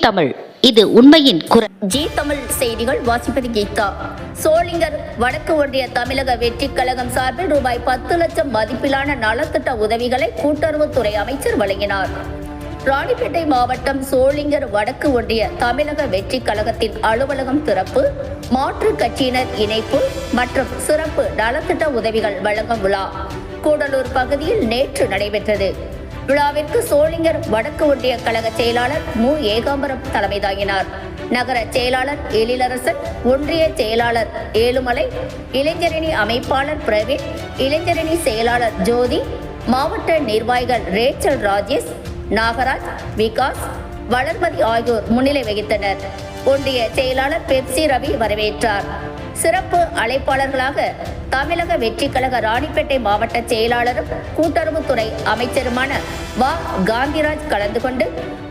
தமிழ், இது உண்மையின் குரல். ஜி தமிழ் செய்திகள் வாசிப்பது கீதா. சோளிங்கர் வடக்கு ஒன்றிய தமிழக வெற்றிக் கழகம் சார்பில் ரூபாய் 10 லட்சம் மதிப்பிலான நலத்திட்ட உதவிகளை கூட்டுறவுத்துறை அமைச்சர் வழங்கினார். ராணிப்பேட்டை மாவட்டம் சோளிங்கர் வடக்கு ஒன்றிய தமிழக வெற்றிக் கழகத்தின் அலுவலகம் திறப்பு, மாற்றுக் கட்சியினர் இணைப்பு மற்றும் சிறப்பு நலத்திட்ட உதவிகள் வழங்கும் விழா கூடலூர் பகுதியில் நேற்று நடைபெற்றது. விழாவிற்கு சோளிங்கர் வடக்கு ஒன்றிய கழக செயலாளர் மு. ஏகாம்பரம் தலைமை தாங்கினார். நகர செயலாளர் எழிலரசன், ஒன்றிய செயலாளர் ஏழுமலை, இளைஞரணி அமைப்பாளர் பிரவீன், இளைஞரணி செயலாளர் ஜோதி, மாவட்ட நிர்வாகிகள் ரேச்சல் ராஜேஷ், நாகராஜ், விகாஸ், வளர்மதி ஆகியோர் முன்னிலை வகித்தனர். ஒன்றிய செயலாளர் பெப்சி ரவி வரவேற்றார். சிறப்பு அழைப்பாளர்களாக தமிழக வெற்றிக் கழக ராணிப்பேட்டை மாவட்ட செயலாளரும் கூட்டுறவுத்துறை அமைச்சருமான வ. காந்திராஜ் கலந்து கொண்டு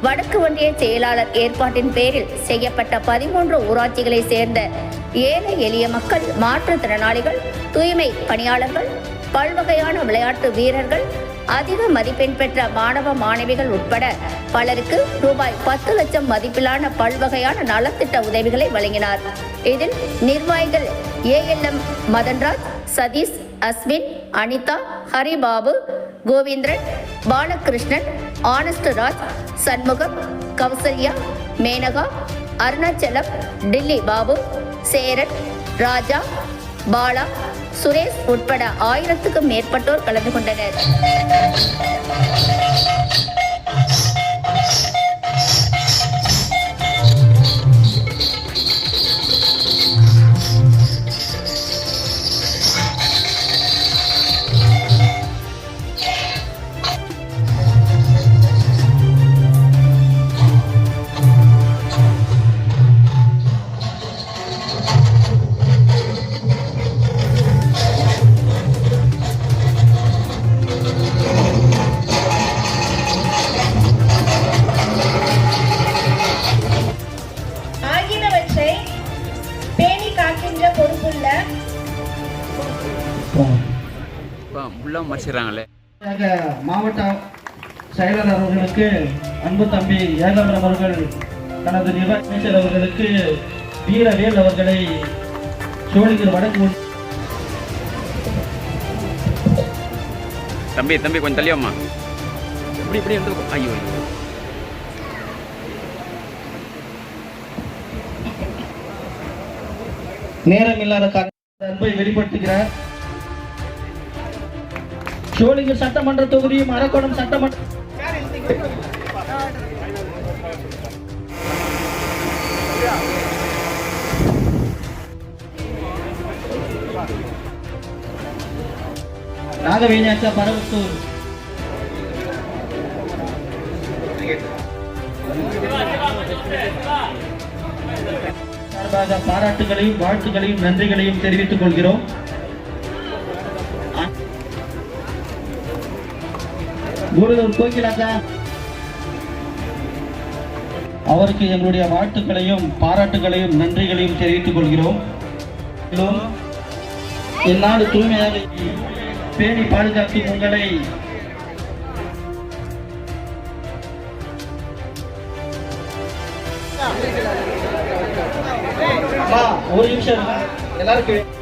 வடக்கு ஒன்றிய செயலாளர் ஏற்பாட்டின் பேரில் செய்யப்பட்ட 13 ஊராட்சிகளை சேர்ந்த ஏழை எளிய மக்கள், மாற்றுத்திறனாளிகள், தூய்மை பணியாளர்கள், பல்வகையான விளையாட்டு வீரர்கள், அதிக மதிப்பெண் பெற்ற மாணவ மாணவிகள் உட்பட பலருக்கு ரூபாய் 10 லட்சம் மதிப்பிலான பல்வகையான நலத்திட்ட உதவிகளை வழங்கினார். இதில் நிர்வாகிகள் ALM மதன்ராஜ், சதீஷ், அஸ்வின், அனிதா, ஹரிபாபு, கோவிந்திரன், பாலகிருஷ்ணன், ஆனஸ்ட் ராஜ், சண்முகம், கௌசல்யா, மேனகா, அருணாச்சலம், டில்லி பாபு, சேரன், ராஜா, பாலா, சுரேஷ் உட்பட 1000க்கும் மேற்பட்டோர் கலந்து கொண்டனர். மாவட்ட செயலாளர் அவர்களுக்கு அன்பு தம்பி ஏகாம்பரம் அவர்கள் தனது நிர்வாக அமைச்சர் அவர்களுக்கு வீரவேல் அவர்களை சோளிங்கர் வடக்கு தம்பி கொஞ்சம் தள்ளியம்மா, இப்படி ஐயோ நேரம் இல்லாத அன்பை வெளிப்படுத்துகிறார். சோளிங்கர் சட்டமன்ற தொகுதியும் அரக்கோணம் சட்டமன்ற நாகவேணியாச்சா பரவத்தூர் சார்பாக பாராட்டுகளையும் வாழ்த்துக்களையும் நன்றிகளையும் தெரிவித்துக் கொள்கிறோம். கூடலூர் கோகிலாச்சா அவருக்கு எங்களுடைய வாழ்த்துக்களையும் பாராட்டுகளையும் நன்றிகளையும் தெரிவித்துக் கொள்கிறோம். இந்நாடு தூய்மையாக பேணி பாதுகாக்கும் உங்களை ஒரு நிமிஷம் எல்லாருக்கும்